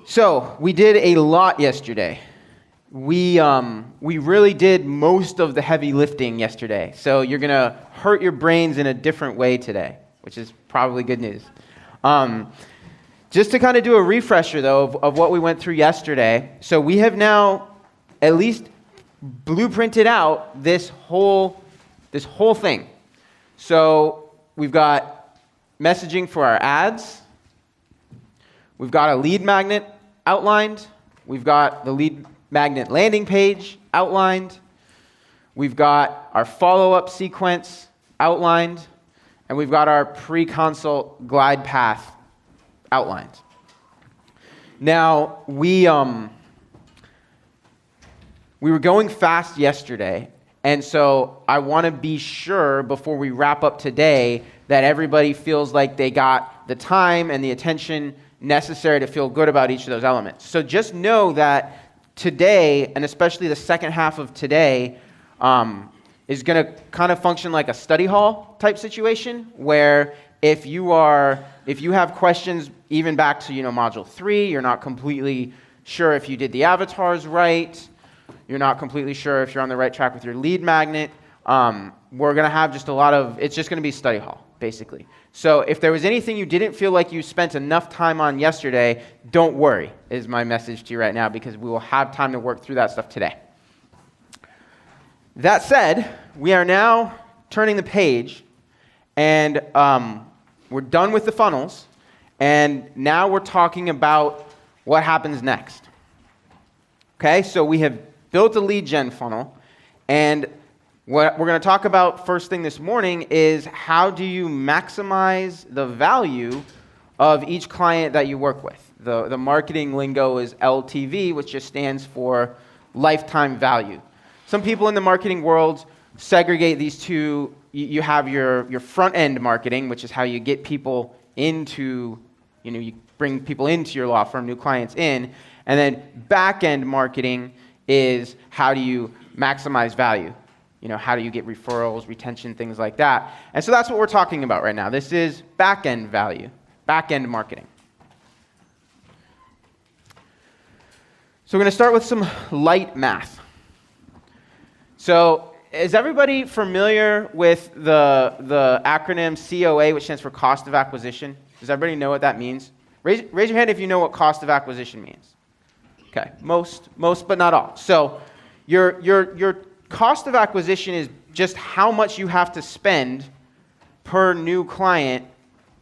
So we did a lot yesterday. We really did most of the heavy lifting yesterday. So you're going to hurt your brains in a different way today, which is probably good news. Just to kind of do a refresher, though, of what we went through yesterday. So we have now at least blueprinted out this whole thing. So we've got messaging for our ads. We've got a lead magnet outlined. We've got the lead magnet landing page outlined. We've got our follow-up sequence outlined. And we've got our pre-consult glide path outlined. Now, we were going fast yesterday, and so I want to be sure before we wrap up today that everybody feels like they got the time and the attention necessary to feel good about each of those elements. So just know that today, and especially the second half of today, is going to kind of function like a study hall type situation, where if you have questions even back to module 3, you're not completely sure if you did the avatars right, you're not completely sure if you're on the right track with your lead magnet, we're going to have just it's just going to be study hall, basically. So if there was anything you didn't feel like you spent enough time on yesterday, don't worry, is my message to you right now, because we will have time to work through that stuff today. That said, we are now turning the page, and we're done with the funnels, and now we're talking about what happens next. Okay, so we have built a lead gen funnel, and what we're going to talk about first thing this morning is how do you maximize the value of each client that you work with. The marketing lingo is LTV, which just stands for lifetime value. Some people in the marketing world segregate these two. You have your front-end marketing, which is how you get people into, you bring people into your law firm, new clients in, and then back-end marketing is how do you maximize value. How do you get referrals, retention, things like that. And so that's what we're talking about right now. This is back-end value, back-end marketing. So we're going to start with some light math. So is everybody familiar with the acronym COA, which stands for cost of acquisition? Does everybody know what that means? Raise your hand if you know what cost of acquisition means. Okay, most, but not all. So your cost of acquisition is just how much you have to spend per new client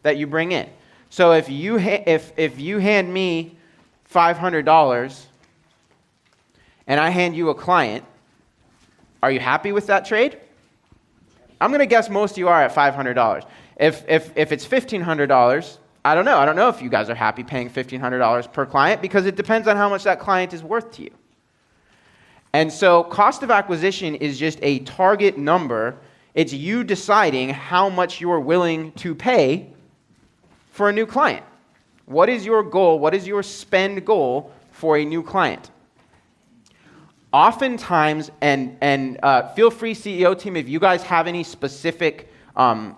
that you bring in. So if you hand me $500 and I hand you a client, are you happy with that trade? I'm going to guess most of you are at $500. If it's $1,500, I don't know. I don't know if you guys are happy paying $1,500 per client, because it depends on how much that client is worth to you. And so cost of acquisition is just a target number. It's you deciding how much you're willing to pay for a new client. What is your goal? What is your spend goal for a new client? Oftentimes, and feel free, CEO team, if you guys have any specific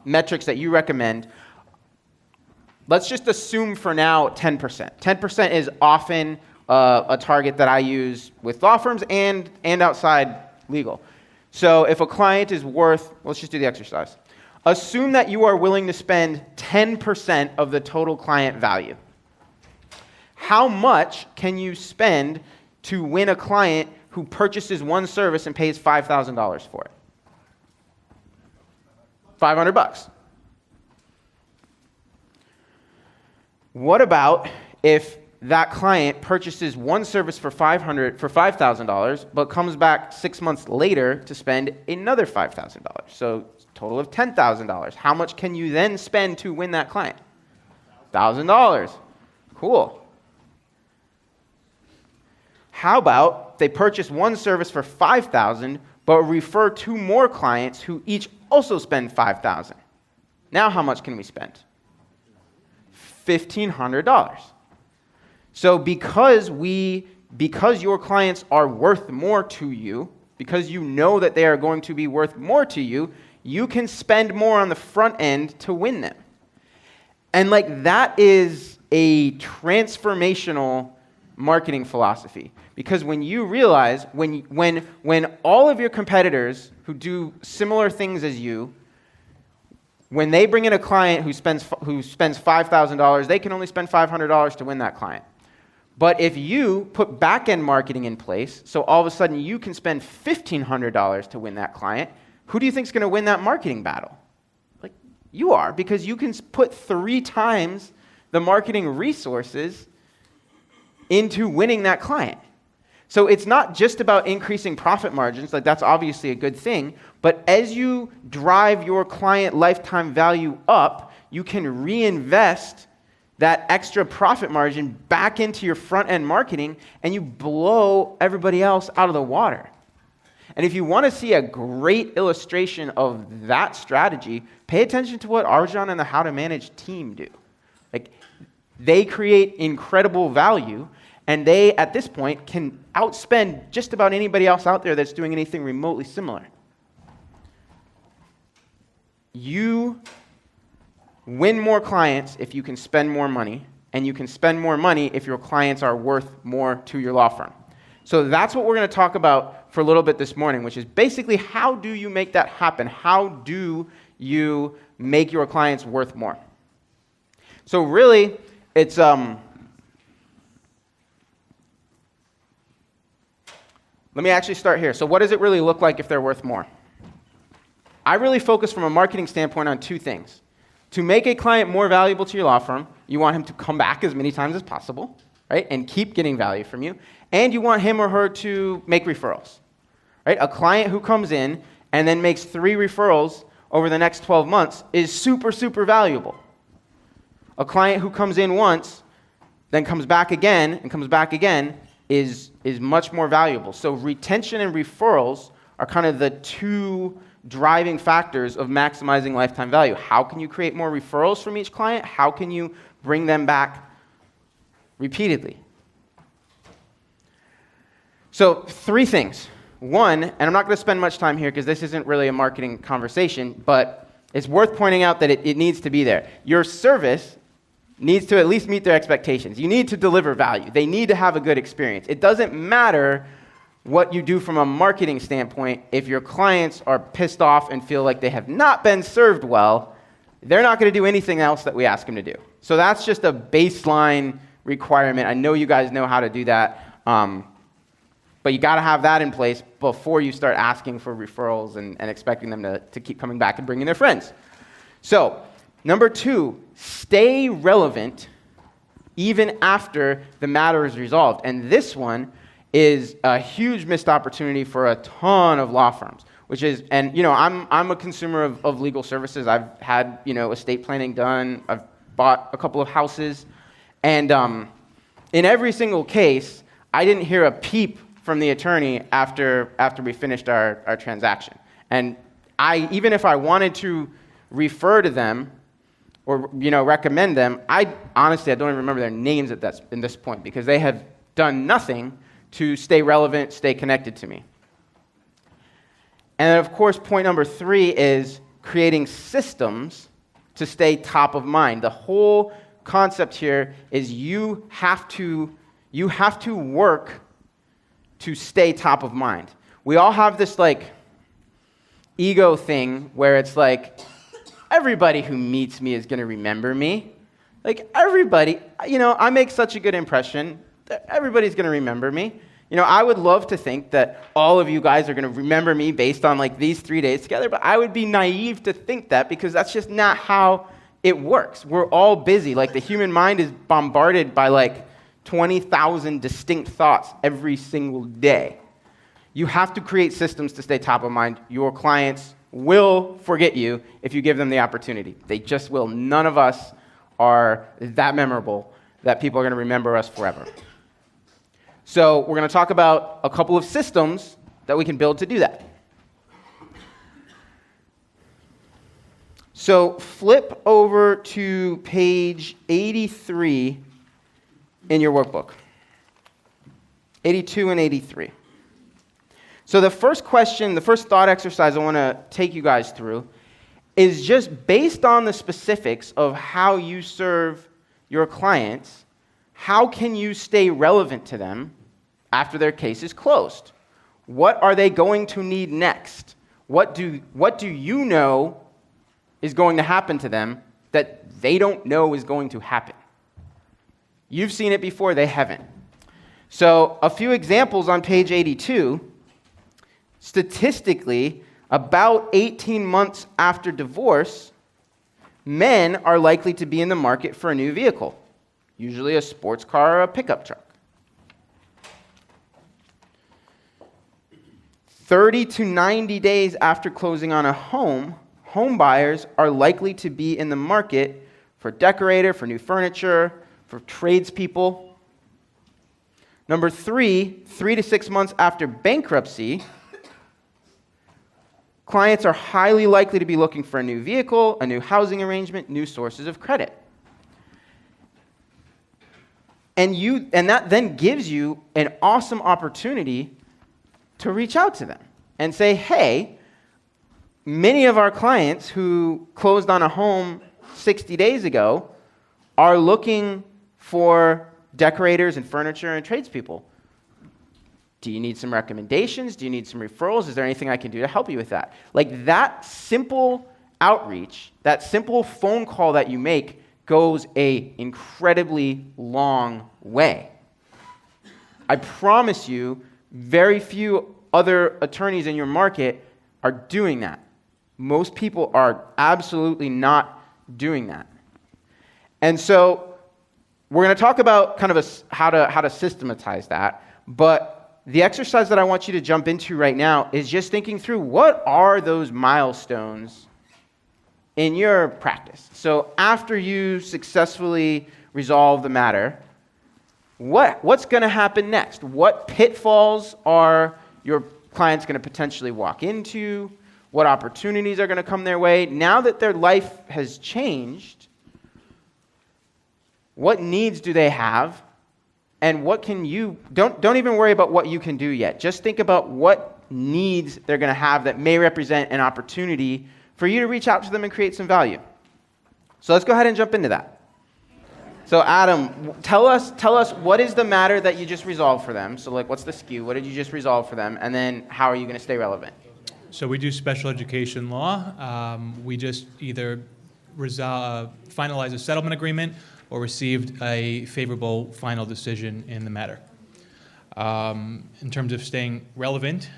metrics that you recommend, let's just assume for now 10%. 10% is often a target that I use with law firms and outside legal. So if a client is worth, let's just do the exercise. Assume that you are willing to spend 10% of the total client value. How much can you spend to win a client who purchases one service and pays $5,000 for it? $500. What about if that client purchases one service for $5,000, but comes back 6 months later to spend another $5,000? So total of $10,000. How much can you then spend to win that client? $1,000. Cool. How about they purchase one service for $5,000, but refer 2 more clients who each also spend $5,000? Now how much can we spend? $1,500. So because your clients are worth more to you, because you know that they are going to be worth more to you, you can spend more on the front end to win them. And that is a transformational marketing philosophy. Because when you realize, when all of your competitors who do similar things as you, when they bring in a client who spends $5,000, they can only spend $500 to win that client. But if you put back-end marketing in place, so all of a sudden you can spend $1,500 to win that client, who do you think is going to win that marketing battle? Like, you are, because you can put 3 times the marketing resources into winning that client. So it's not just about increasing profit margins, like that's obviously a good thing, but as you drive your client lifetime value up, you can reinvest that extra profit margin back into your front-end marketing, and you blow everybody else out of the water. And if you want to see a great illustration of that strategy, pay attention to what Arjan and the How to Manage team do. Like, they create incredible value, and they, at this point, can outspend just about anybody else out there that's doing anything remotely similar. You win more clients if you can spend more money, and you can spend more money if your clients are worth more to your law firm. So that's what we're going to talk about for a little bit this morning, which is basically how do you make that happen? How do you make your clients worth more? So really, it's let me actually start here. So what does it really look like if they're worth more? I really focus from a marketing standpoint on 2 things. To make a client more valuable to your law firm, you want him to come back as many times as possible, right, and keep getting value from you. And you want him or her to make referrals, right? A client who comes in and then makes 3 referrals over the next 12 months is super, super valuable. A client who comes in once, then comes back again, and comes back again is much more valuable. So retention and referrals are kind of the 2 driving factors of maximizing lifetime value. How can you create more referrals from each client? How can you bring them back repeatedly? So 3 things. 1, and I'm not going to spend much time here because this isn't really a marketing conversation, but it's worth pointing out that it needs to be there. Your service needs to at least meet their expectations. You need to deliver value. They need to have a good experience. It doesn't matter what you do from a marketing standpoint. If your clients are pissed off and feel like they have not been served well, they're not going to do anything else that we ask them to do. So that's just a baseline requirement. I know you guys know how to do that, but you got to have that in place before you start asking for referrals and expecting them to keep coming back and bringing their friends. So number 2, stay relevant even after the matter is resolved. And this one is a huge missed opportunity for a ton of law firms, which is, and I'm a consumer of legal services. I've had, estate planning done. I've bought a couple of houses. And in every single case, I didn't hear a peep from the attorney after we finished our transaction. And even if I wanted to refer to them or recommend them, honestly I don't even remember their names at this point because they have done nothing to stay relevant, stay connected to me. And then, of course, point number 3 is creating systems to stay top of mind. The whole concept here is you have to work to stay top of mind. We all have this ego thing where it's like, everybody who meets me is going to remember me. Everybody, I make such a good impression. Everybody's going to remember me. I would love to think that all of you guys are going to remember me based on these 3 days together, but I would be naive to think that because that's just not how it works. We're all busy. The human mind is bombarded by 20,000 distinct thoughts every single day. You have to create systems to stay top of mind. Your clients will forget you if you give them the opportunity. They just will. None of us are that memorable that people are going to remember us forever. So we're going to talk about a couple of systems that we can build to do that. So flip over to page 83 in your workbook. 82 and 83. So the first question, the first thought exercise I want to take you guys through is just based on the specifics of how you serve your clients, how can you stay relevant to them after their case is closed? What are they going to need next? What do you know is going to happen to them that they don't know is going to happen? You've seen it before, they haven't. So a few examples on page 82. Statistically, about 18 months after divorce, men are likely to be in the market for a new vehicle, usually a sports car or a pickup truck. 30 to 90 days after closing on a home, home buyers are likely to be in the market for a decorator, for new furniture, for tradespeople. Number 3 to 6 months after bankruptcy, clients are highly likely to be looking for a new vehicle, a new housing arrangement, new sources of credit. And that then gives you an awesome opportunity to reach out to them and say, hey, many of our clients who closed on a home 60 days ago are looking for decorators and furniture and tradespeople. Do you need some recommendations? Do you need some referrals? Is there anything I can do to help you with that? Like that simple outreach, that simple phone call that you make goes an incredibly long way. I promise you, very few other attorneys in your market are doing that. Most people are absolutely not doing that. And so we're going to talk about kind of how to systematize that, but the exercise that I want you to jump into right now is just thinking through what are those milestones in your practice. So after you successfully resolve the matter, what's going to happen next? What pitfalls are your clients going to potentially walk into? What opportunities are going to come their way? Now that their life has changed, what needs do they have? And what can you, don't even worry about what you can do yet. Just think about what needs they're going to have that may represent an opportunity for you to reach out to them and create some value. So let's go ahead and jump into that. So Adam, tell us what is the matter that you just resolved for them? So like, what's the SKU? What did you just resolve for them? And then how are you going to stay relevant? So we do special education law. We just either finalize a settlement agreement or received a favorable final decision in the matter. In terms of staying relevant,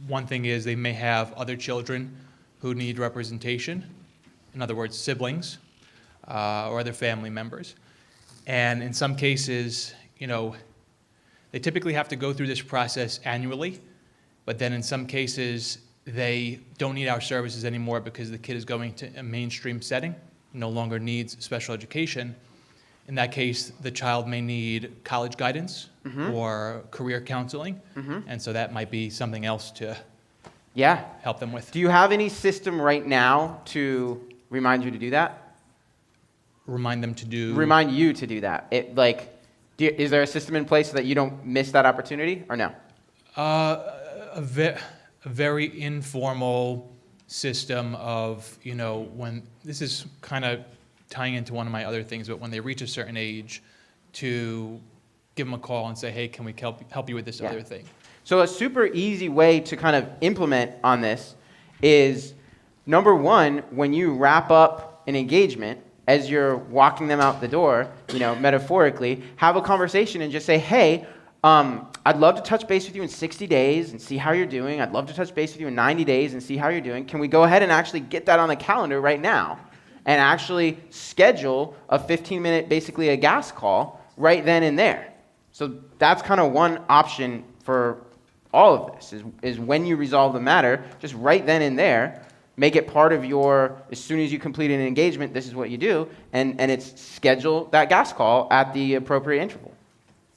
one thing is they may have other children who need representation, in other words, siblings, or other family members. And in some cases, they typically have to go through this process annually, but then in some cases, they don't need our services anymore because the kid is going to a mainstream setting, no longer needs special education. In that case, the child may need college guidance or career counseling, and so that might be something else to help them with. Do you have any system right now to remind you to do that? Remind you to do that. Is there a system in place so that you don't miss that opportunity, or no? A very informal system of, when this is kind of tying into one of my other things, but when they reach a certain age, to give them a call and say, hey, can we help you with this other thing? So a super easy way to kind of implement on this is, number one, when you wrap up an engagement, as you're walking them out the door, metaphorically, have a conversation and just say, hey, I'd love to touch base with you in 60 days and see how you're doing. I'd love to touch base with you in 90 days and see how you're doing. Can we go ahead and actually get that on the calendar right now and actually schedule a 15-minute, basically a gas call right then and there? So that's kind of one option for all of this is when you resolve the matter, just right then and there, make it part of as soon as you complete an engagement, this is what you do, and it's schedule that gas call at the appropriate interval.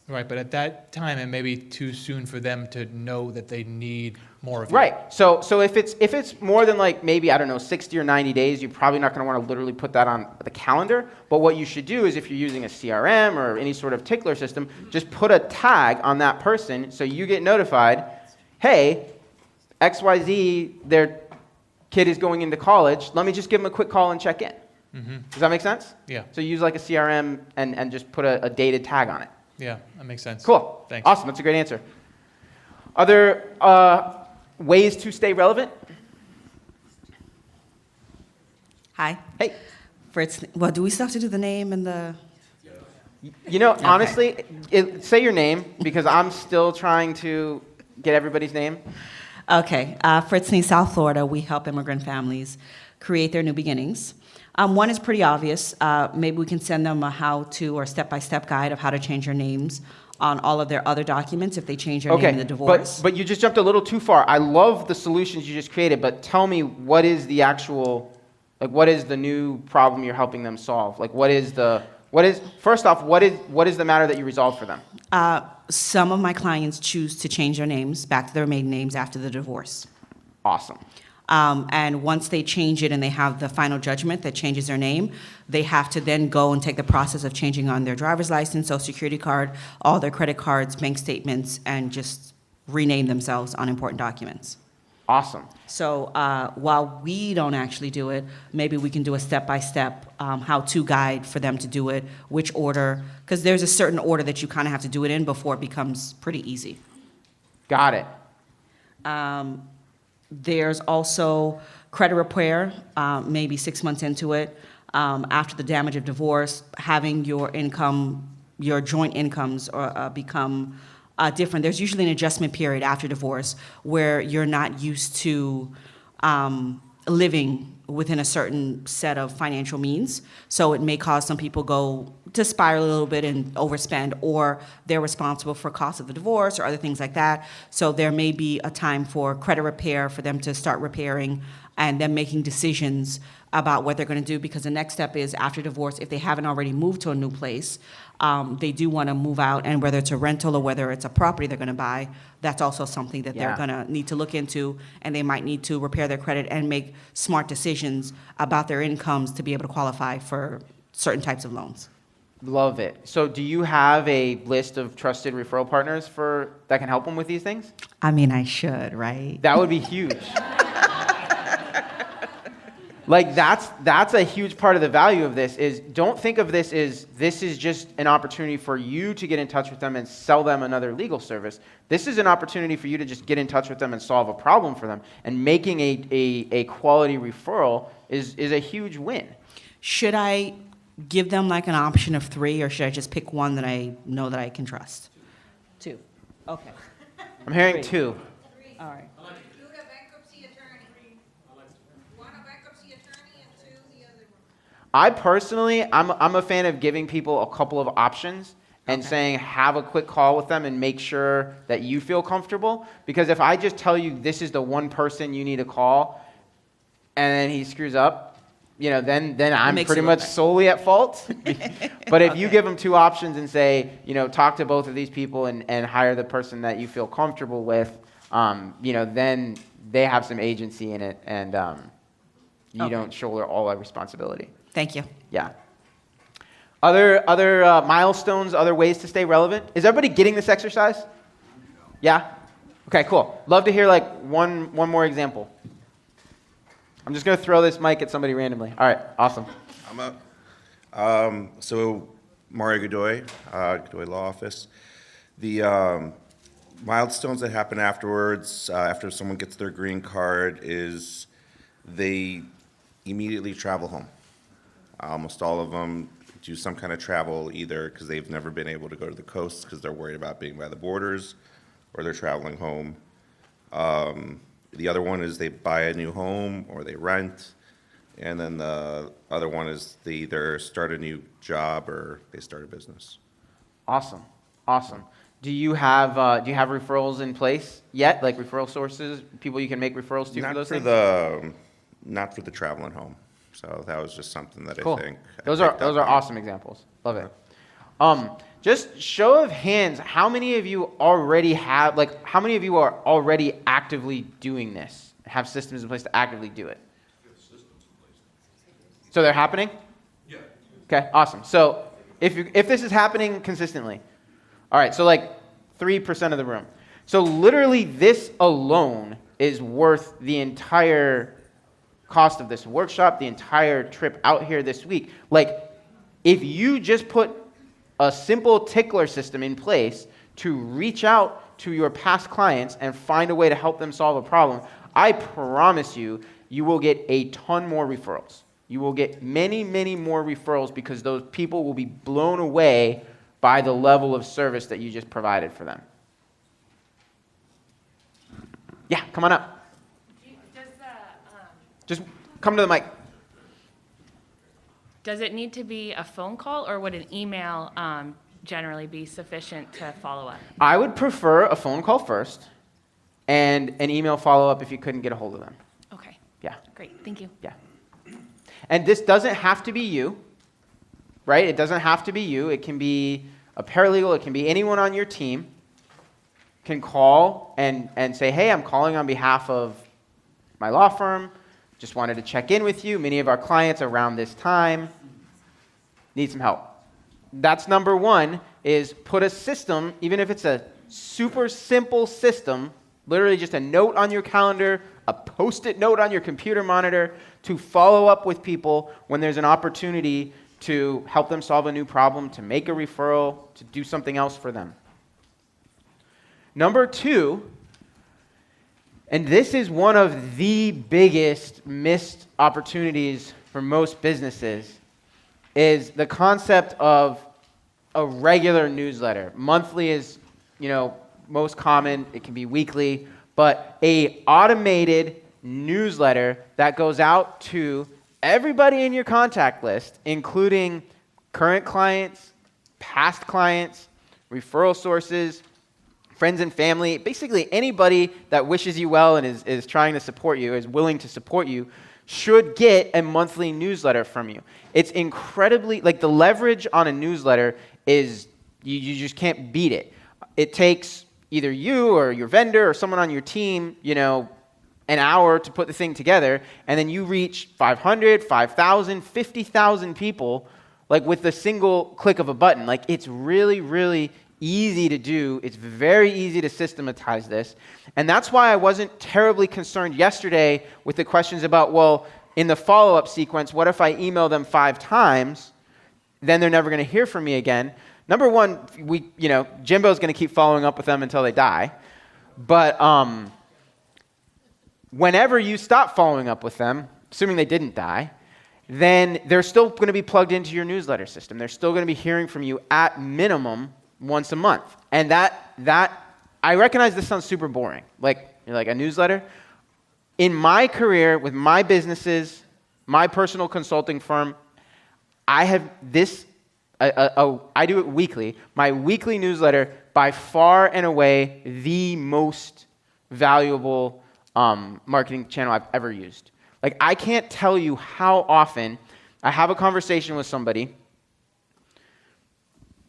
Right, but at that time, it may be too soon for them to know that they need more of you. Right. So if it's more than maybe 60 or 90 days, you're probably not going to want to literally put that on the calendar. But what you should do is, if you're using a CRM or any sort of tickler system, just put a tag on that person so you get notified. Hey, XYZ, their kid is going into college. Let me just give them a quick call and check in. Does that make sense? Yeah. So use like a CRM and just put a dated tag on it. Yeah, that makes sense. Cool. Thanks. Awesome. That's a great answer. Other ways to stay relevant? Hi. Hey. Fritz, well, do we still have to do the name and the... You know, honestly, say your name because I'm still trying to get everybody's name. Okay. Fritz, South Florida, we help immigrant families create their new beginnings. One is pretty obvious. Maybe we can send them a how-to or step-by-step guide of how to change their names on all of their other documents if they change their name in the divorce. But you just jumped a little too far. I love the solutions you just created, but tell me what is the actual, like what is the new problem you're helping them solve? Like first off, what is the matter that you resolved for them? Some of my clients choose to change their names back to their maiden names after the divorce. Awesome. And once they change it and they have the final judgment that changes their name, they have to then go and take the process of changing on their driver's license, social security card, all their credit cards, bank statements, and just rename themselves on important documents. Awesome. So while we don't actually do it, maybe we can do a step-by-step how-to guide for them to do it, which order, because there's a certain order that you kind of have to do it in before it becomes pretty easy. Got it. There's also credit repair, maybe 6 months into it, after the damage of divorce, having your income, your joint incomes become different. There's usually an adjustment period after divorce where you're not used to living within a certain set of financial means. So it may cause some people go to spiral a little bit and overspend, or they're responsible for costs of the divorce or other things like that. So there may be a time for credit repair for them to start repairing and then making decisions about what they're going to do, because the next step is after divorce, if they haven't already moved to a new place, they do want to move out, and whether it's a rental or whether it's a property they're going to buy, that's also something that they're going to need to look into, and they might need to repair their credit and make smart decisions about their incomes to be able to qualify for certain types of loans. Love it. So do you have a list of trusted referral partners that can help them with these things? I mean, I should, right? That would be huge. Like that's a huge part of the value of this is don't think of this as this is just an opportunity for you to get in touch with them and sell them another legal service. This is an opportunity for you to just get in touch with them and solve a problem for them. And making a quality referral is a huge win. Should I give them like an option of 3, or should I just pick one that I know that I can trust? 2. Okay. I'm hearing 3. 2. All right. I personally, I'm a fan of giving people a couple of options and saying have a quick call with them and make sure that you feel comfortable. Because if I just tell you this is the one person you need to call, and then he screws up, then I'm pretty much solely at fault. But if you give them 2 options and say, talk to both of these people and hire the person that you feel comfortable with, then they have some agency in it, and you don't shoulder all that responsibility. Thank you. Yeah. Other milestones, other ways to stay relevant? Is everybody getting this exercise? Yeah? Okay, cool. Love to hear like one more example. I'm just going to throw this mic at somebody randomly. All right, awesome. I'm up. So Mario Godoy, Godoy Law Office. The milestones that happen afterwards, after someone gets their green card, is they immediately travel home. Almost all of them do some kind of travel, either because they've never been able to go to the coast because they're worried about being by the borders, or they're traveling home. The other one is they buy a new home or they rent. And then the other one is they either start a new job or they start a business. Awesome. Do you have referrals in place yet, like referral sources, people you can make referrals to for those things? Not for the traveling home. So that was just something that Cool. I think. Those are awesome examples. Love it. Just show of hands, how many of you already have, how many of you are already actively doing this, have systems in place to actively do it? So they're happening? Yeah. Okay, awesome. So if this is happening consistently, all right, so 3% of the room. So literally this alone is worth the entire cost of this workshop, the entire trip out here this week. Like, if you just put a simple tickler system in place to reach out to your past clients and find a way to help them solve a problem, I promise you, you will get a ton more referrals. You will get many, many more referrals because those people will be blown away by the level of service that you just provided for them. Yeah, come on up. Just come to the mic. Does it need to be a phone call, or would an email generally be sufficient to follow up? I would prefer a phone call first and an email follow-up if you couldn't get a hold of them. Okay, Yeah, great, thank you. yeah. And this doesn't have to be you, right? It doesn't have to be you. It can be a paralegal. It can be anyone on your team can call and say, hey, I'm calling on behalf of my law firm. Just wanted to check in with you. Many of our clients around this time need some help. That's number one, is put a system, even if it's a super simple system, literally just a note on your calendar, a Post-it note on your computer monitor, to follow up with people when there's an opportunity to help them solve a new problem, to make a referral, to do something else for them. Number two, and this is one of the biggest missed opportunities for most businesses, is the concept of a regular newsletter. Monthly is, most common. It can be weekly, but a automated newsletter that goes out to everybody in your contact list, including current clients, past clients, referral sources, friends and family, basically anybody that wishes you well and is trying to support you, is willing to support you, should get a monthly newsletter from you. It's incredibly, the leverage on a newsletter is, you just can't beat it. It takes either you or your vendor or someone on your team, an hour to put the thing together, and then you reach 500, 5,000, 50,000 people, with the single click of a button. It's really, really easy to do. It's very easy to systematize this. And that's why I wasn't terribly concerned yesterday with the questions about, well, in the follow-up sequence, what if I email them 5 times? Then they're never going to hear from me again. Number one, Jimbo's going to keep following up with them until they die. But whenever you stop following up with them, assuming they didn't die, then they're still going to be plugged into your newsletter system. They're still going to be hearing from you at minimum once a month. And that I recognize this sounds super boring. You're like, a newsletter? In my career, with my businesses, my personal consulting firm, I have this, I do it weekly. My weekly newsletter, by far and away, the most valuable marketing channel I've ever used. I can't tell you how often I have a conversation with somebody,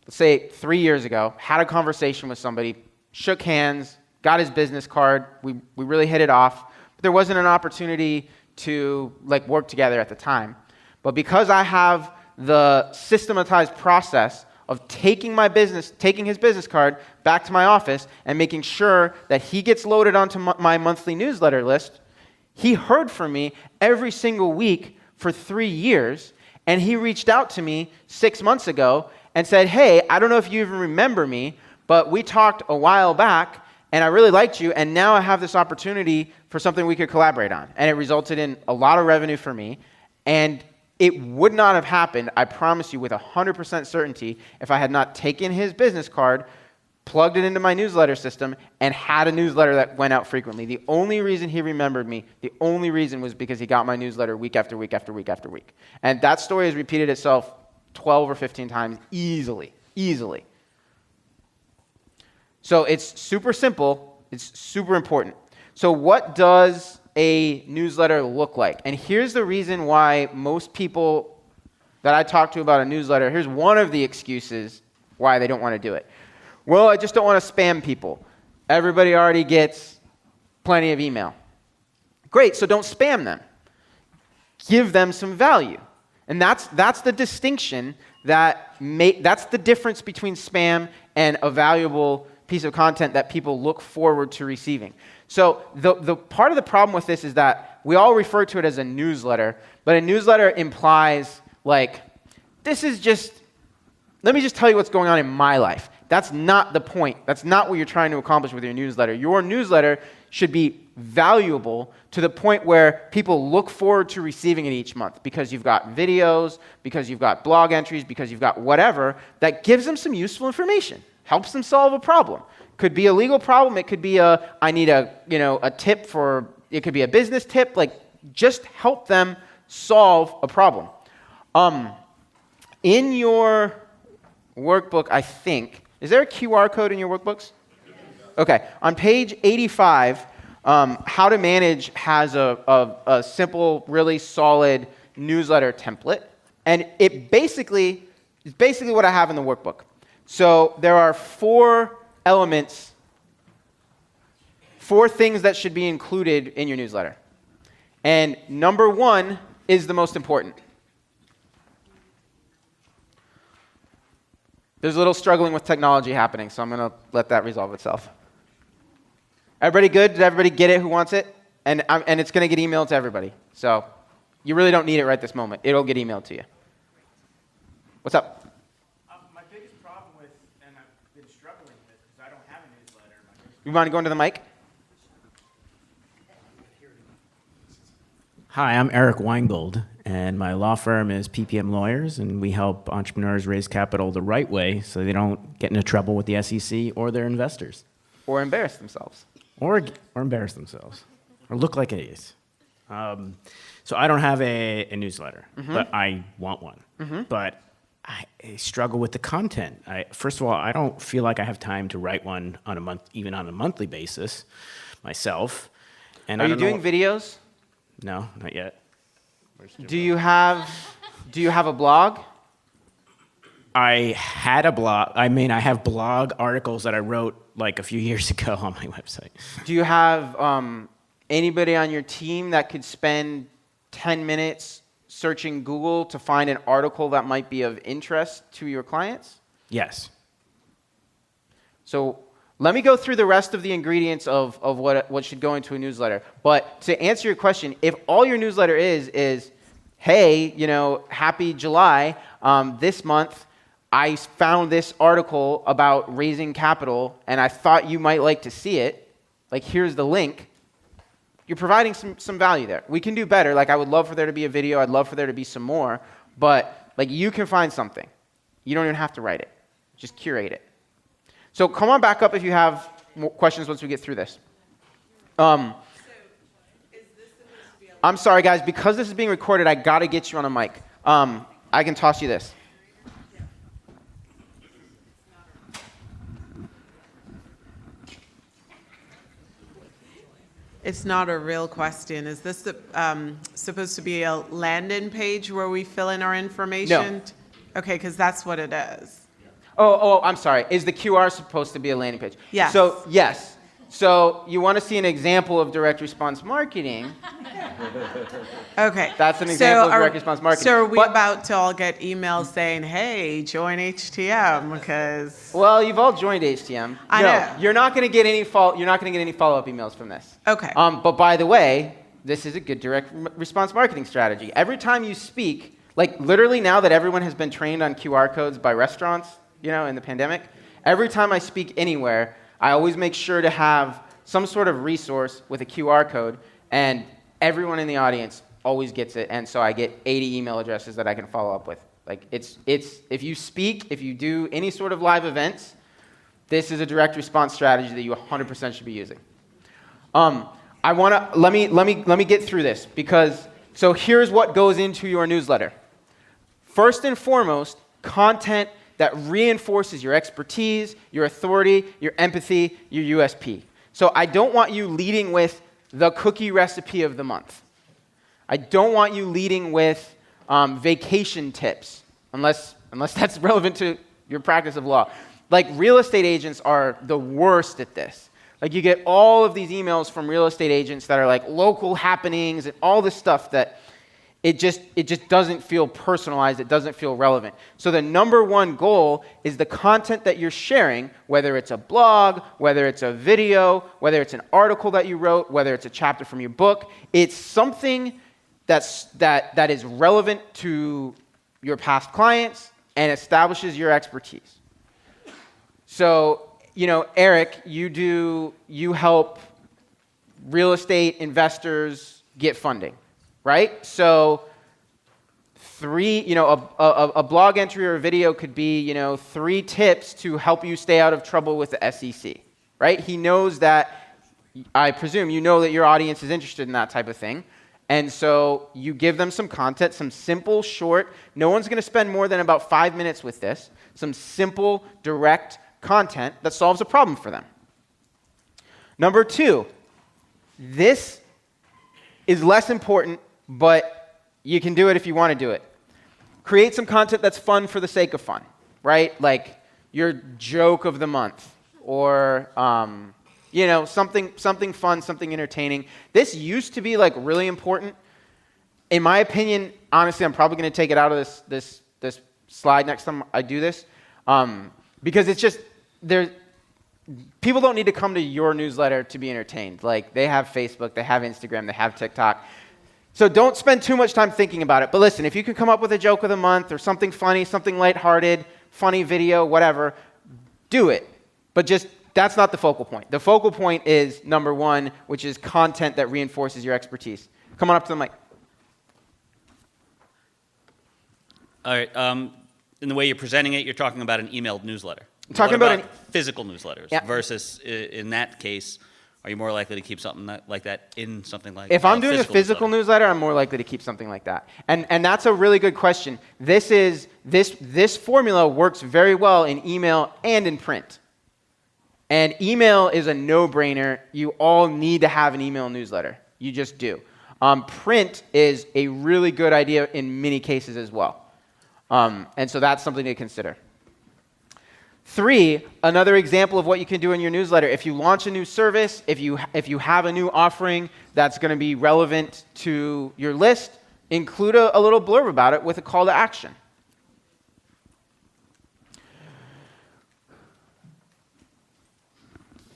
let's say 3 years ago, had a conversation with somebody, shook hands, got his business card, we really hit it off, but there wasn't an opportunity to work together at the time. But because I have the systematized process of taking his business card back to my office and making sure that he gets loaded onto my monthly newsletter list, he heard from me every single week for 3 years, and he reached out to me 6 months ago and said, hey, I don't know if you even remember me, but we talked a while back, and I really liked you, and now I have this opportunity for something we could collaborate on. And it resulted in a lot of revenue for me, and it would not have happened, I promise you with 100% certainty, if I had not taken his business card, plugged it into my newsletter system, and had a newsletter that went out frequently. The only reason he remembered me, the only reason was because he got my newsletter week after week after week after week. And that story has repeated itself 12 or 15 times easily. So it's super simple. It's super important. So what does a newsletter look like? And here's the reason why most people that I talk to about a newsletter, here's one of the excuses why they don't want to do it. Well, I just don't want to spam people. Everybody already gets plenty of email. Great, so don't spam them. Give them some value. And that's the distinction that's the difference between spam and a valuable piece of content that people look forward to receiving. So the part of the problem with this is that we all refer to it as a newsletter, but a newsletter implies, like, this is just, let me just tell you what's going on in my life. That's not the point. That's not what you're trying to accomplish with your newsletter. Your newsletter should be valuable to the point where people look forward to receiving it each month because you've got videos, because you've got blog entries, because you've got whatever that gives them some useful information, helps them solve a problem. Could be a legal problem. It could be I need a tip for, it could be a business tip. Like, just help them solve a problem. In your workbook, I think, is there a QR code in your workbooks? Okay. On page 85, How to Manage has a simple, really solid newsletter template. And it's basically what I have in the workbook. So there are 4 elements, 4 things that should be included in your newsletter. And number 1 is the most important. There's a little struggling with technology happening, so I'm going to let that resolve itself. Everybody good? Did everybody get it who wants it? And it's going to get emailed to everybody. So you really don't need it right this moment. It'll get emailed to you. What's up? My biggest problem with, and I've been struggling with, because I don't have a newsletter. You want to go into the mic? Hi, I'm Eric Weingold, and my law firm is PPM Lawyers, and we help entrepreneurs raise capital the right way so they don't get into trouble with the SEC or their investors. Or embarrass themselves. Or embarrass themselves, or look like idiots. So I don't have a newsletter, but I want one. But I struggle with the content. First of all, I don't feel like I have time to write one on a month, even on a monthly basis, myself. And Are you doing videos? No, not yet. Do you have a blog? I had a blog. I mean, I have blog articles that I wrote like a few years ago on my website. Do you have anybody on your team that could spend 10 minutes searching Google to find an article that might be of interest to your clients? Yes. So let me go through the rest of the ingredients of what should go into a newsletter. But to answer your question, if all your newsletter is hey, happy July, this month I found this article about raising capital and I thought you might like to see it, like here's the link, you're providing some value there. We can do better. Like, I would love for there to be a video. I'd love for there to be some more. But like, you can find something. You don't even have to write it. Just curate it. So come on back up if you have more questions once we get through this. I'm sorry, guys. Because this is being recorded, I got to get you on a mic. I can toss you this. It's not a real question. Is this supposed to be a landing page where we fill in our information? No. Okay, because that's what it is. Oh, I'm sorry. Is the QR supposed to be a landing page? Yes. So, yes. So you want to see an example of direct response marketing. Okay. That's an example of direct response marketing. So are we But- about to all get emails saying, hey, join HTM? Because, Well, you've all joined HTM. I know. You're not going to get any follow-up emails from this. okay. But by the way, this is a good direct response marketing strategy. Every time you speak, like literally now that everyone has been trained on QR codes by restaurants, in the pandemic, every time I speak anywhere, I always make sure to have some sort of resource with a QR code, and everyone in the audience always gets it, and so I get 80 email addresses that I can follow up with. Like, it's if you speak, if you do any sort of live events, this is a direct response strategy that you 100% should be using. Let me get through this, because so here's what goes into your newsletter. First and foremost, content that reinforces your expertise, your authority, your empathy, your USP. So I don't want you leading with the cookie recipe of the month. I don't want you leading with vacation tips, unless that's relevant to your practice of law. Like, real estate agents are the worst at this. Like, you get all of these emails from real estate agents that are like local happenings and all this stuff that it just doesn't feel personalized. It doesn't feel relevant. So the number one goal is the content that you're sharing, whether it's a blog, whether it's a video, whether it's an article that you wrote, whether it's a chapter from your book. It's something that is relevant to your past clients and establishes your expertise. So, Eric, you help real estate investors get funding, right? So a blog entry or a video could be, 3 tips to help you stay out of trouble with the SEC, right? He knows that, I presume you know that your audience is interested in that type of thing. And so you give them some content, some simple, short, no one's going to spend more than about 5 minutes with this, some simple, direct content that solves a problem for them. Number 2, this is less important, but you can do it if you want to do it. Create some content that's fun for the sake of fun, right? Like your joke of the month, or something fun, something entertaining. This used to be like really important. In my opinion, honestly, I'm probably going to take it out of this slide next time I do this, because it's just people don't need to come to your newsletter to be entertained. Like, they have Facebook, they have Instagram, they have TikTok. So don't spend too much time thinking about it. But listen, if you can come up with a joke of the month or something funny, something lighthearted, funny video, whatever, do it. But just that's not the focal point. The focal point is number 1, which is content that reinforces your expertise. Come on up to the mic. All right. In the way you're presenting it, you're talking about an emailed newsletter. I'm talking What about physical newsletters versus, in that case, are you more likely to keep something like that in something like If I'm doing a physical newsletter, I'm more likely to keep something like that. And that's a really good question. This formula works very well in email and in print. And email is a no-brainer. You all need to have an email newsletter. You just do. Print is a really good idea in many cases as well. And so that's something to consider. 3, another example of what you can do in your newsletter. If you launch a new service, if you have a new offering that's going to be relevant to your list, include a little blurb about it with a call to action.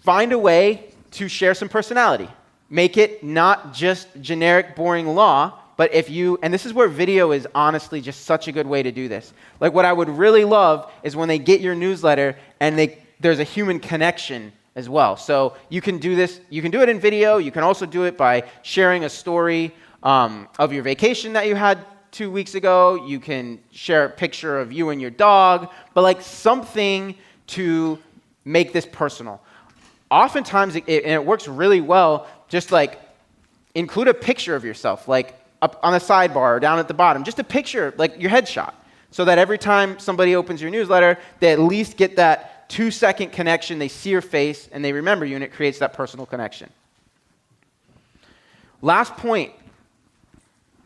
Find a way to share some personality. Make it not just generic, boring law, but and this is where video is honestly just such a good way to do this. Like, what I would really love is when they get your newsletter and there's a human connection as well. So you can do this, you can do it in video, you can also do it by sharing a story of your vacation that you had 2 weeks ago, you can share a picture of you and your dog, but like something to make this personal. Oftentimes, and it works really well, just like include a picture of yourself, like up on the sidebar or down at the bottom, just a picture, like your headshot, so that every time somebody opens your newsletter, they at least get that 2-second connection, they see your face, and they remember you, and it creates that personal connection. Last point,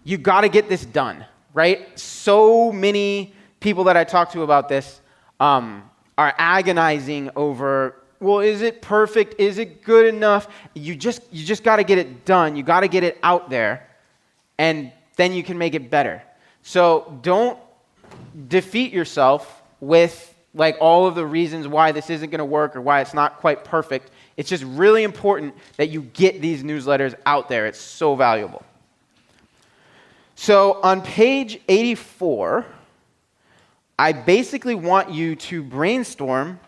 you got to get this done, right? So many people that I talk to about this are agonizing over, well, is it perfect? Is it good enough? You just got to get it done. You got to get it out there, and then you can make it better. So don't defeat yourself with like all of the reasons why this isn't going to work or why it's not quite perfect. It's just really important that you get these newsletters out there. It's so valuable. So on page 84, I basically want you to brainstorm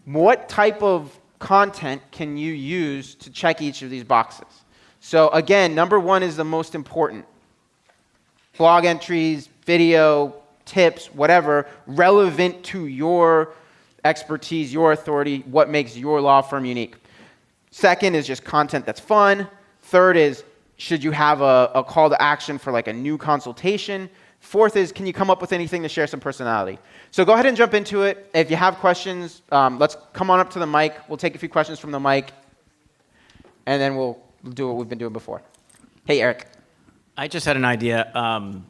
what type of content can you use to check each of these boxes. So again, number 1 is the most important. Blog entries, video, tips, whatever, relevant to your expertise, your authority, what makes your law firm unique. 2nd is just content that's fun. 3rd is, should you have a call to action for like a new consultation? 4th is, can you come up with anything to share some personality? So go ahead and jump into it. If you have questions, let's come on up to the mic. We'll take a few questions from the mic, and then we'll do what we've been doing before. Hey, Eric. I just had an idea. I'm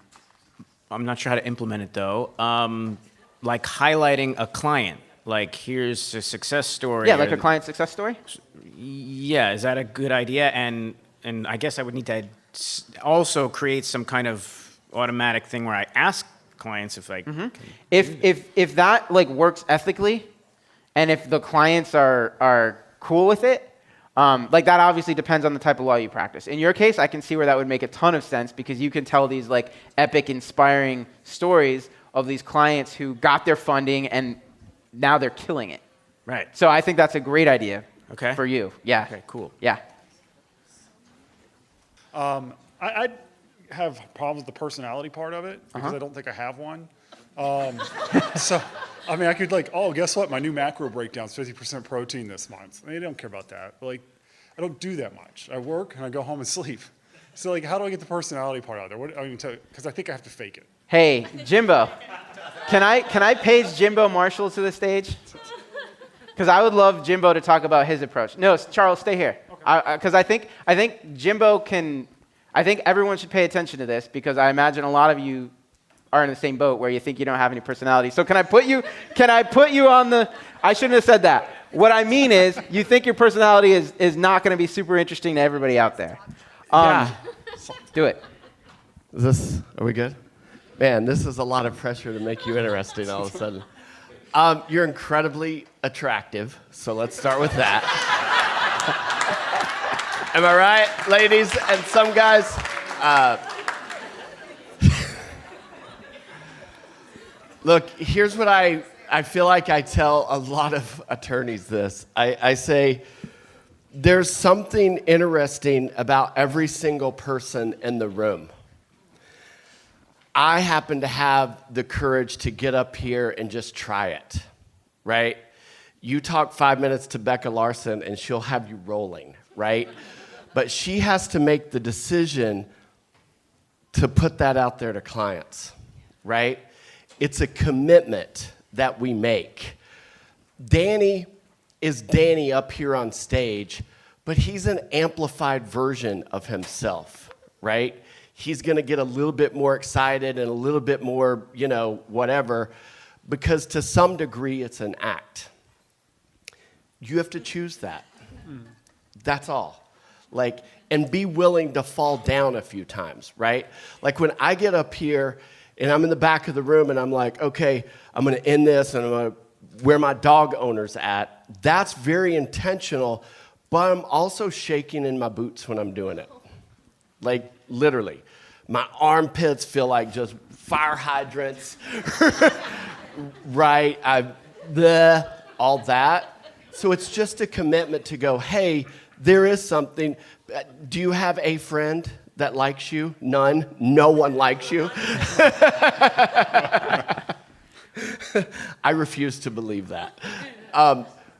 not sure how to implement it, though. Like highlighting a client. Like, here's a success story. Yeah, like a client success story? Yeah, is that a good idea? And I guess I would need to also creates some kind of automatic thing where I ask clients if I can. If that like works ethically, and if the clients are cool with it, like that obviously depends on the type of law you practice. In your case, I can see where that would make a ton of sense because you can tell these like epic, inspiring stories of these clients who got their funding and now they're killing it. Right. So I think that's a great idea Okay. for you. Yeah. Okay, cool. Yeah. I have problems with the personality part of it because I don't think I have one. So, I mean, I could like, oh, guess what? My new macro breakdown's 50% protein this month. I mean, I don't care about that. But, like, I don't do that much. I work and I go home and sleep. So, like, how do I get the personality part out there? What, I mean, because I think I have to fake it. Hey, Jimbo, can I page Jimbo Marshall to the stage? Because I would love Jimbo to talk about his approach. No, Charles, stay here. Because I think Jimbo can. I think everyone should pay attention to this because I imagine a lot of you are in the same boat where you think you don't have any personality. So can I put you on the? I shouldn't have said that. What I mean is, you think your personality is not going to be super interesting to everybody out there. Yeah. Do it. Are we good? Man, this is a lot of pressure to make you interesting all of a sudden. You're incredibly attractive, so let's start with that. Am I right, ladies and some guys? Look, here's what I feel like I tell a lot of attorneys this. I say, there's something interesting about every single person in the room. I happen to have the courage to get up here and just try it, right? You talk 5 minutes to Becca Larson and she'll have you rolling, right? But she has to make the decision to put that out there to clients, right? It's a commitment that we make. Danny is Danny up here on stage, but he's an amplified version of himself, right? He's going to get a little bit more excited and a little bit more, whatever, because to some degree it's an act. You have to choose that. That's all. Like, and be willing to fall down a few times, right? Like when I get up here and I'm in the back of the room and I'm like, okay, I'm going to end this and I'm going to where my dog owner's at. That's very intentional, but I'm also shaking in my boots when I'm doing it. Like, literally. My armpits feel like just fire hydrants, right? All that. So it's just a commitment to go, hey, there is something. Do you have a friend that likes you? None. No one likes you. I refuse to believe that.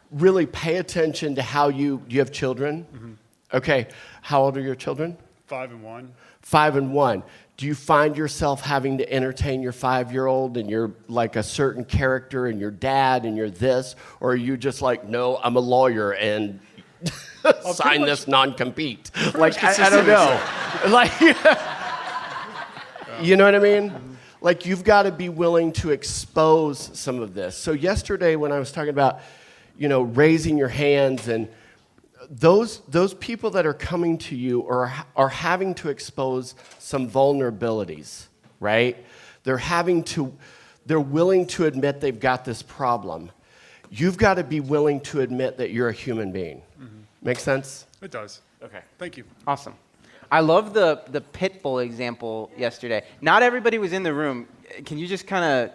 Really pay attention to how you have children? Mm-hmm. Okay. How old are your children? 5 and 1. 5 and 1. Do you find yourself having to entertain your 5-year-old and you're like a certain character and your dad and you're this? Or are you just like, no, I'm a lawyer and sign this non-compete? Like, I don't know. Like, you know what I mean? Like, you've got to be willing to expose some of this. So yesterday when I was talking about, raising your hands and those people that are coming to you are having to expose some vulnerabilities, right? They're willing to admit they've got this problem. You've got to be willing to admit that you're a human being. Mm-hmm. Make sense? It does. Okay. Thank you. Awesome. I love the Pitbull example yesterday. Not everybody was in the room. Can you just kind of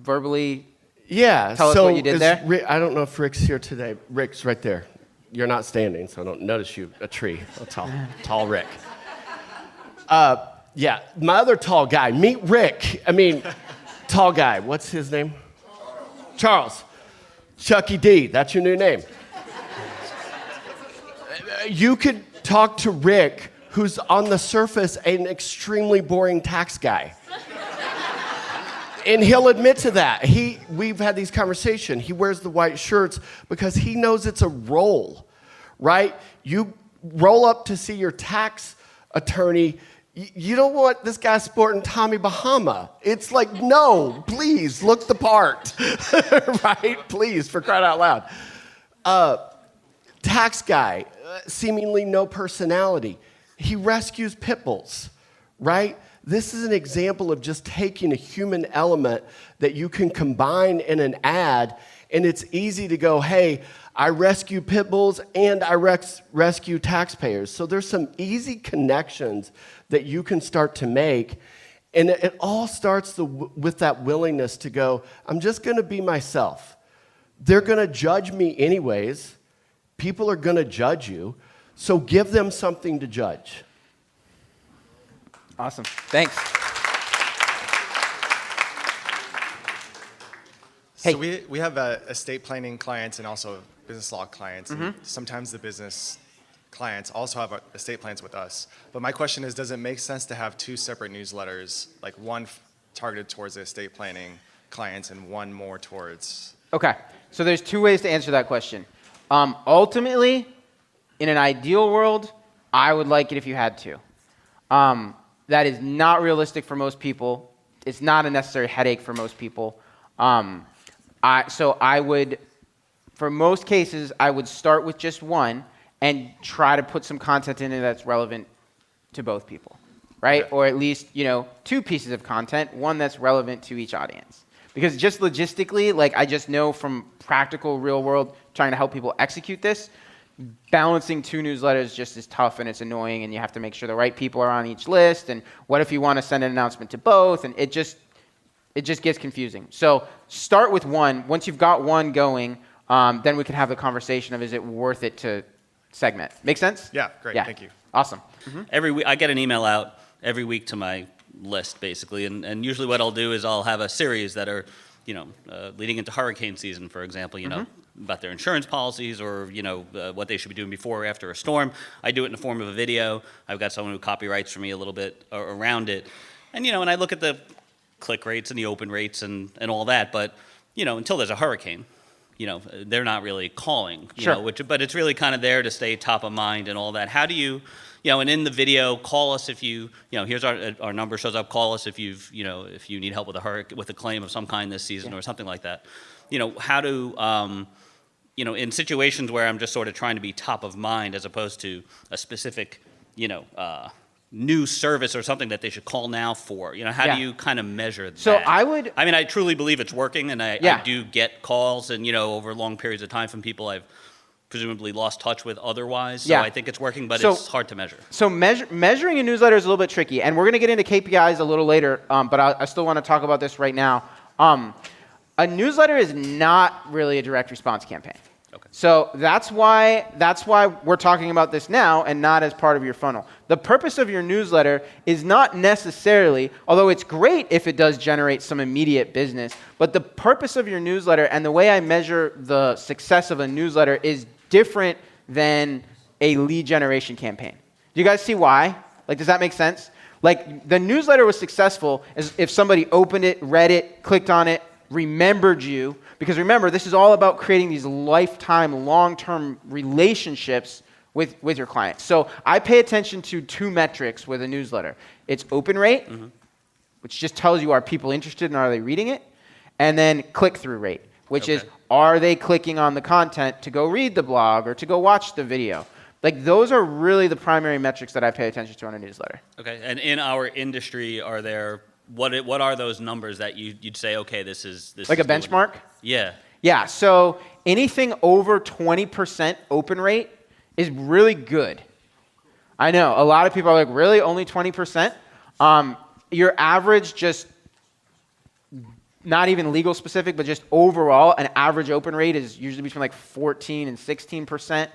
verbally tell us what you did there? I don't know if Rick's here today. Rick's right there. You're not standing, so I don't notice you. A tree. A tall Rick. Yeah, my other tall guy. Meet Rick. Tall guy. What's his name? Charles. Chucky D. That's your new name. You could talk to Rick, who's on the surface an extremely boring tax guy. And he'll admit to that. We've had these conversations. He wears the white shirts because he knows it's a role, right? You roll up to see your tax attorney. You don't want this guy sporting Tommy Bahama. It's like, no, please, look the part, right? Please, for crying out loud. Tax guy, seemingly no personality. He rescues Pitbulls, right? This is an example of just taking a human element that you can combine in an ad, and it's easy to go, hey, I rescue Pitbulls and I rescue taxpayers. So there's some easy connections that you can start to make, and it all starts with that willingness to go, I'm just going to be myself. They're going to judge me anyways. People are going to judge you, so give them something to judge. Awesome. Thanks. Hey. So we have estate planning clients and also business law clients. And sometimes the business clients also have estate plans with us. But my question is, does it make sense to have two separate newsletters, like one targeted towards the estate planning clients and one more towards... Okay, so there's two ways to answer that question. Ultimately, in an ideal world, I would like it if you had two. That is not realistic for most people. It's not a necessary headache for most people. So I would, for most cases, I would start with just one and try to put some content in it that's relevant to both people, right? Okay. Or at least, two pieces of content, one that's relevant to each audience. Because just logistically, like I just know from practical real world trying to help people execute this, balancing two newsletters just is tough and it's annoying, and you have to make sure the right people are on each list, and what if you want to send an announcement to both, and it just gets confusing. So start with one. Once you've got one going, then we can have the conversation of, is it worth it to segment? Make sense? Yeah, great. Yeah. Thank you. Awesome. Every week, I get an email out every week to my list, basically, and usually what I'll do is I'll have a series that are, leading into hurricane season, for example, about their insurance policies or, what they should be doing before or after a storm. I do it in the form of a video. I've got someone who copyrights for me a little bit around it. And, and I look at the click rates and the open rates and all that, but, until there's a hurricane, they're not really calling, Sure. But it's really kind of there to stay top of mind and all that. How do you, and in the video, call us if you, here's our number shows up, call us if if you need help with with a claim of some kind this season or something like that. How to, in situations where I'm just sort of trying to be top of mind as opposed to a specific, new service or something that they should call now for, how do you kind of measure that? So I truly believe it's working, and I do get calls and, over long periods of time from people I've presumably lost touch with otherwise. So I think it's working, but it's hard to measure. So measuring a newsletter is a little bit tricky, and we're going to get into KPIs a little later, but I still want to talk about this right now. A newsletter is not really a direct response campaign. Okay. So that's why we're talking about this now and not as part of your funnel. The purpose of your newsletter is not necessarily, although it's great if it does generate some immediate business, but the purpose of your newsletter and the way I measure the success of a newsletter is different than a lead generation campaign. Do you guys see why? Like, does that make sense? Like, the newsletter was successful if somebody opened it, read it, clicked on it, remembered you. Because remember, this is all about creating these lifetime, long-term relationships with your clients. So I pay attention to two metrics with a newsletter. It's open rate, which just tells you, are people interested and are they reading it? And then click-through rate, which is, are they clicking on the content to go read the blog or to go watch the video? Like, those are really the primary metrics that I pay attention to on a newsletter. Okay, and in our industry, are there... What are those numbers that you'd say, okay, this is like is a benchmark? Yeah. Yeah, so anything over 20% open rate is really good. I know, a lot of people are like, really, only 20%? Your average, just not even legal specific, but just overall, an average open rate is usually between like 14 and 16%.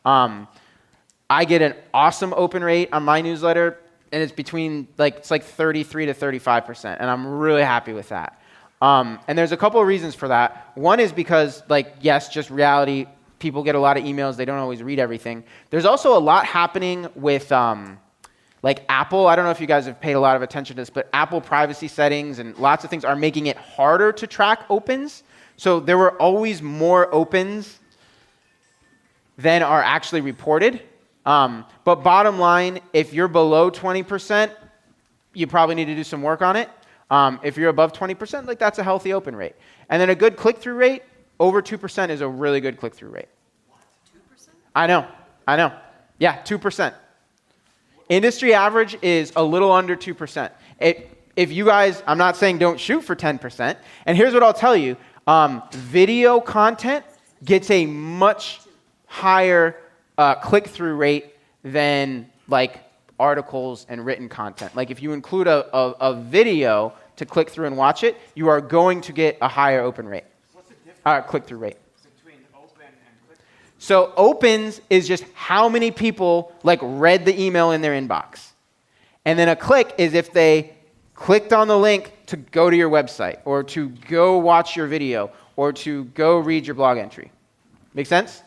I get an awesome open rate on my newsletter, and it's between it's like 33 to 35%, and I'm really happy with that. And there's a couple of reasons for that. One is because, yes, just reality, people get a lot of emails, they don't always read everything. There's also a lot happening with Apple. I don't know if you guys have paid a lot of attention to this, but Apple privacy settings and lots of things are making it harder to track opens. So there were always more opens than are actually reported. But bottom line, if you're below 20%, you probably need to do some work on it. If you're above 20%, that's a healthy open rate. And then a good click-through rate, over 2% is a really good click-through rate. What, 2%? I know. Yeah, 2%. Industry average is a little under 2%. If you guys, I'm not saying don't shoot for 10%. And here's what I'll tell you. Video content gets a much higher click-through rate than like articles and written content. Like if you include a video to click through and watch it, you are going to get a higher open rate. What's the difference? Click-through rate. Between open and click-through? So opens is just how many people like read the email in their inbox. And then a click is if they clicked on the link to go to your website or to go watch your video or to go read your blog entry. Make sense?